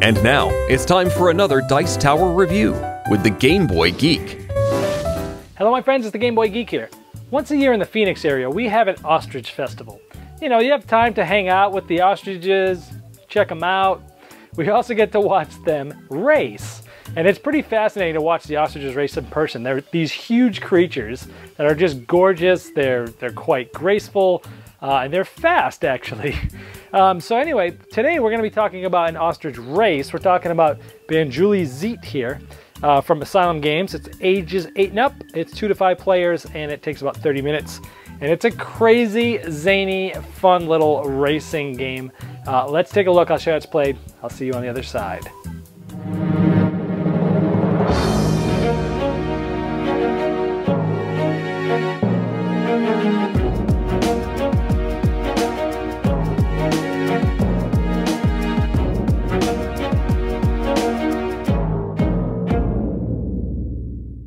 And now, it's time for another Dice Tower review with the Game Boy Geek. Hello my friends, it's the Game Boy Geek here. Once a year in the Phoenix area, we have an ostrich festival. You know, you have time to hang out with the ostriches, check them out. We also get to watch them race. And it's pretty fascinating to watch the ostriches race in person. They're these huge creatures that are just gorgeous. They're quite graceful, and they're fast actually. So anyway, today we're going to be talking about an ostrich race. We're talking about Banjooli Xeet here from Asylum Games. It's ages 8 and up. It's 2 to 5 players, and it takes about 30 minutes. And it's a crazy, zany, fun little racing game. Let's take a look. I'll show you how it's played. I'll see you on the other side.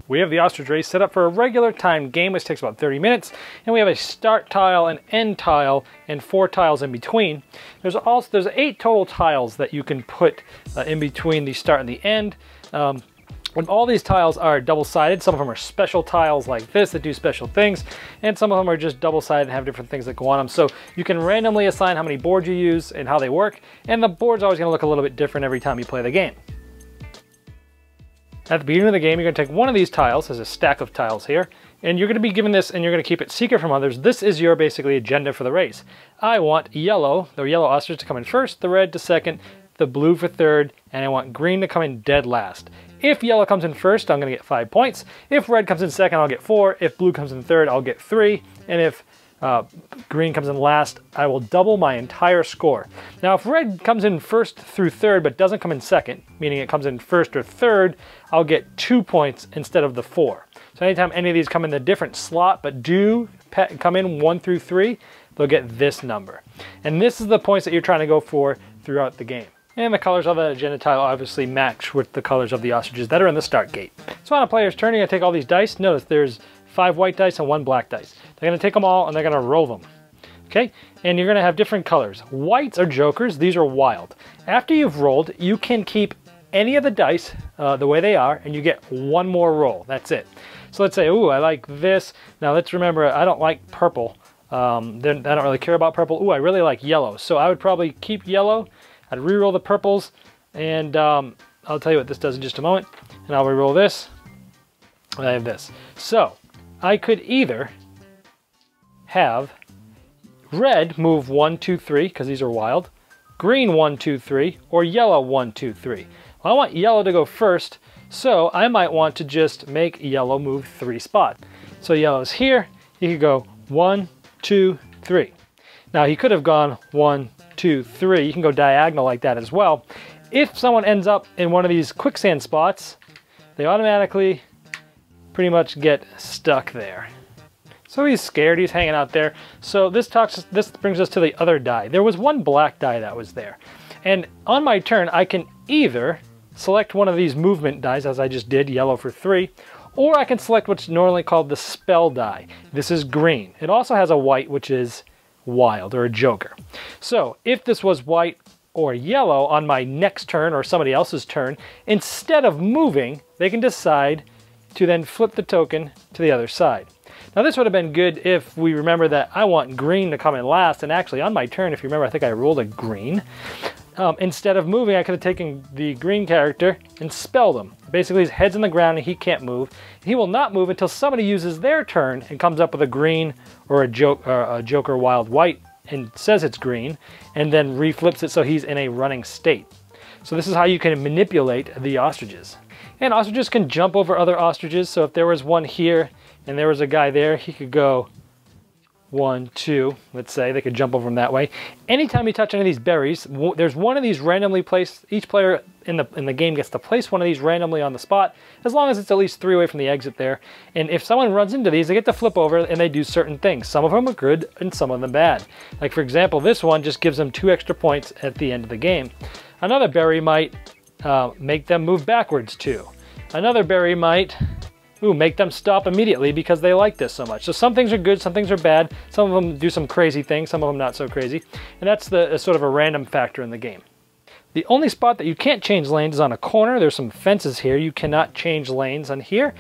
We have the ostrich race set up for a regular timed game, which takes about 30 minutes, and we have a start tile, an end tile, and 4 tiles in between. There's 8 total tiles that you can put in between the start and the end. And all these tiles are double-sided. Some of them are special tiles like this that do special things, and some of them are just double-sided and have different things that go on them. So you can randomly assign how many boards you use and how they work, and the board's always going to look a little bit different every time you play the game. At the beginning of the game, you're going to take one of these tiles, there's a stack of tiles here, and you're going to be given this and you're going to keep it secret from others. This is your basically agenda for the race. I want yellow, the yellow ostrich to come in first, the red to second, the blue for third, and I want green to come in dead last. If yellow comes in first, I'm going to get 5 points. If red comes in second, I'll get 4. If blue comes in third, I'll get 3. And if green comes in last, I will double my entire score. Now, if red comes in first through third but doesn't come in second, meaning it comes in first or third, I'll get 2 points instead of the 4. So anytime any of these come in the different slot but do come in 1 through 3, they'll get this number. And this is the points that you're trying to go for throughout the game. And the colors of the agenda tile obviously match with the colors of the ostriches that are in the start gate. So on a player's turn, you're going to take all these dice. Notice there's 5 white dice and 1 black dice. They're going to take them all and they're going to roll them. Okay, and you're going to have different colors. Whites are jokers, these are wild. After you've rolled, you can keep any of the dice the way they are, and you get 1 more roll. That's it. So let's say, ooh, I like this. Now let's remember, I don't like purple. I don't really care about purple. Ooh, I really like yellow. So I would probably keep yellow. I'd re-roll the purples, and I'll tell you what this does in just a moment. And I'll re-roll this, and I have this. So I could either have red move 1, 2, 3, because these are wild, green 1, 2, 3, or yellow 1, 2, 3. Well, I want yellow to go first, so I might want to just make yellow move 3 spots. So yellow's here, he could go 1, 2, 3. Now he could have gone 1, 2, 3. You can go diagonal like that as well. If someone ends up in one of these quicksand spots, they automatically pretty much get stuck there. So he's scared, he's hanging out there. So this brings us to the other die. There was 1 black die that was there. And on my turn, I can either select one of these movement dies, as I just did, yellow for 3, or I can select what's normally called the spell die. This is green. It also has a white, which is wild, or a joker. So if this was white or yellow on my next turn or somebody else's turn, instead of moving, they can decide to then flip the token to the other side. Now this would have been good if we remember that I want green to come in last, and actually on my turn, if you remember, I think I rolled a green. Instead of moving, I could have taken the green character and spelled him. Basically his head's on the ground and he can't move. He will not move until somebody uses their turn and comes up with a green or a joker wild white and says it's green, and then reflips it so he's in a running state. So this is how you can manipulate the ostriches. And ostriches can jump over other ostriches, so if there was one here and there was a guy there, he could go 1, 2, let's say. They could jump over them that way. Anytime you touch any of these berries, there's one of these randomly placed. Each player in the game gets to place one of these randomly on the spot, as long as it's at least 3 away from the exit there. And if someone runs into these, they get to flip over and they do certain things. Some of them are good and some of them bad. Like for example, this one just gives them 2 extra points at the end of the game. Another berry might make them move backwards too. Another berry might make them stop immediately because they like this so much. So some things are good, some things are bad. Some of them do some crazy things, some of them not so crazy. And that's the sort of a random factor in the game. The only spot that you can't change lanes is on a corner. There's some fences here. You cannot change lanes on here.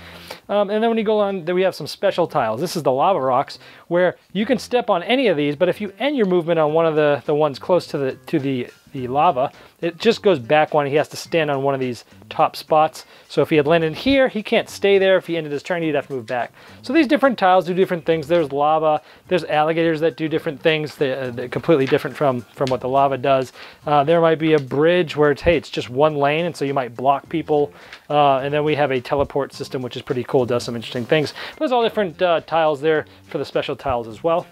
And then when you go on, then we have some special tiles. This is the lava rocks, where you can step on any of these, but if you end your movement on one of the ones close to the lava, it just goes back one. He has to stand on one of these top spots. So if he had landed here, he can't stay there. If he ended his turn, he'd have to move back. So these different tiles do different things. There's lava, there's alligators that do different things. They're completely different from what the lava does. There might be a bridge where it's just one lane, and so you might block people. And then we have a teleport system, which is pretty cool, does some interesting things. There's all different tiles there for the special tiles as well.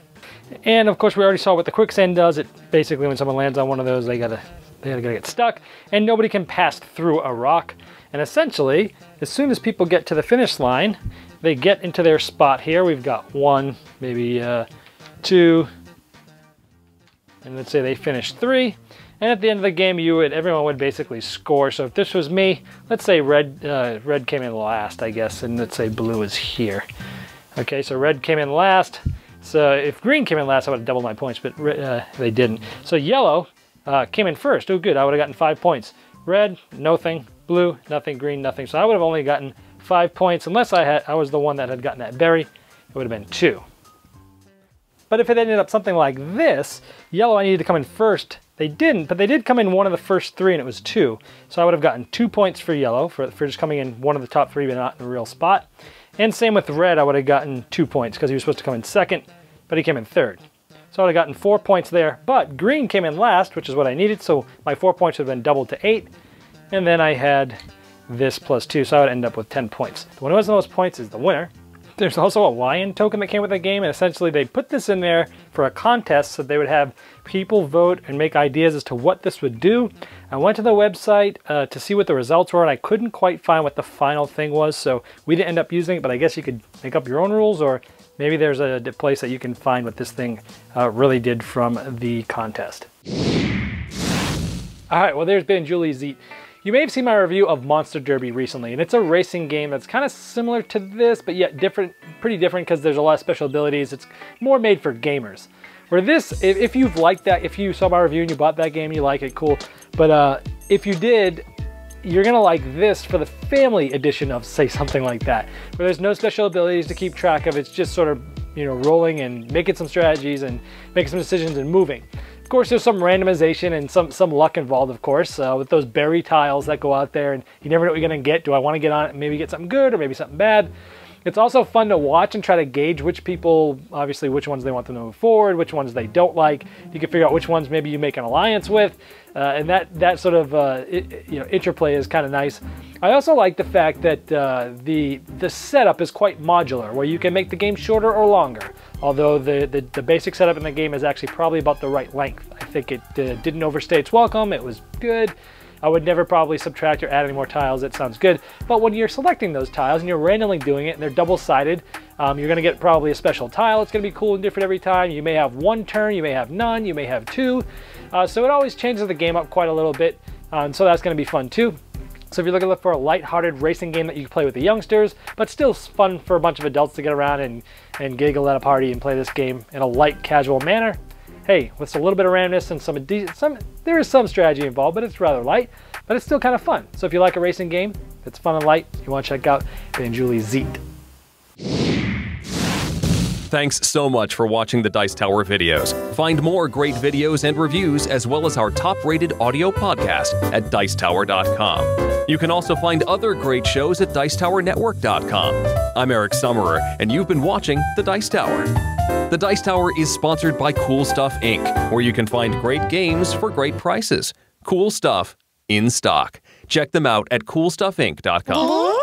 And of course, we already saw what the quicksand does. It basically, when someone lands on one of those, they gotta get stuck, and nobody can pass through a rock. And essentially, as soon as people get to the finish line, they get into their spot here. We've got 1, maybe 2, and let's say they finish 3. And at the end of the game, everyone would basically score. So if this was me, let's say red came in last, I guess, and let's say blue is here. Okay, so red came in last. So if green came in last, I would have doubled my points, but they didn't. So yellow came in first. Oh, good. I would have gotten 5 points. Red, nothing. Blue, nothing. Green, nothing. So I would have only gotten 5 points unless I was the one that had gotten that berry. It would have been 2. But if it ended up something like this, yellow, I needed to come in first. They didn't, but they did come in one of the first 3, and it was 2. So I would have gotten 2 points for yellow for just coming in one of the top 3, but not in a real spot. And same with red, I would have gotten 2 points because he was supposed to come in second, but he came in third. So I would have gotten 4 points there, but green came in last, which is what I needed, so my 4 points would have been doubled to 8, and then I had this plus 2, so I would end up with 10 points. The one who has the most points is the winner. There's also a lion token that came with the game, and essentially they put this in there for a contest so they would have people vote and make ideas as to what this would do. I went to the website to see what the results were, and I couldn't quite find what the final thing was, so we didn't end up using it, but I guess you could make up your own rules, or maybe there's a place that you can find what this thing really did from the contest. All right, well, there's Banjooli Xeet. You may have seen my review of Monster Derby recently, and it's a racing game that's kind of similar to this, but yet different, pretty different because there's a lot of special abilities. It's more made for gamers. Where this, if you've liked that, if you saw my review and you bought that game, you like it, cool. But if you did, you're gonna like this for the family edition of, say, something like that, where there's no special abilities to keep track of. It's just sort of, you know, rolling and making some strategies and making some decisions and moving. Of course, there's some randomization and some luck involved, of course, with those berry tiles that go out there, and you never know what you're gonna get. Do I want to get on it and maybe get something good or maybe something bad? It's also fun to watch and try to gauge which people, obviously, which ones they want them to move forward, which ones they don't like. You can figure out which ones maybe you make an alliance with, and that sort of interplay is kind of nice. I also like the fact that the setup is quite modular, where you can make the game shorter or longer. Although the basic setup in the game is actually probably about the right length. I think it didn't overstay its welcome. It was good. I would never probably subtract or add any more tiles. That sounds good. But when you're selecting those tiles and you're randomly doing it and they're double-sided, you're going to get probably a special tile. It's going to be cool and different every time. You may have one turn, you may have none, you may have two. So it always changes the game up quite a little bit. And so that's going to be fun too. So if you're looking to look for a light-hearted racing game that you can play with the youngsters, but still fun for a bunch of adults to get around and giggle at a party and play this game in a light, casual manner, hey, with a little bit of randomness and there is some strategy involved, but it's rather light, but it's still kind of fun. So if you like a racing game that's fun and light, you want to check out Banjooli Xeet. Thanks so much for watching the Dice Tower videos. Find more great videos and reviews, as well as our top-rated audio podcast at Dicetower.com. You can also find other great shows at Dicetowernetwork.com. I'm Eric Summerer, and you've been watching The Dice Tower. The Dice Tower is sponsored by Cool Stuff Inc., where you can find great games for great prices. Cool stuff in stock. Check them out at CoolStuffInc.com.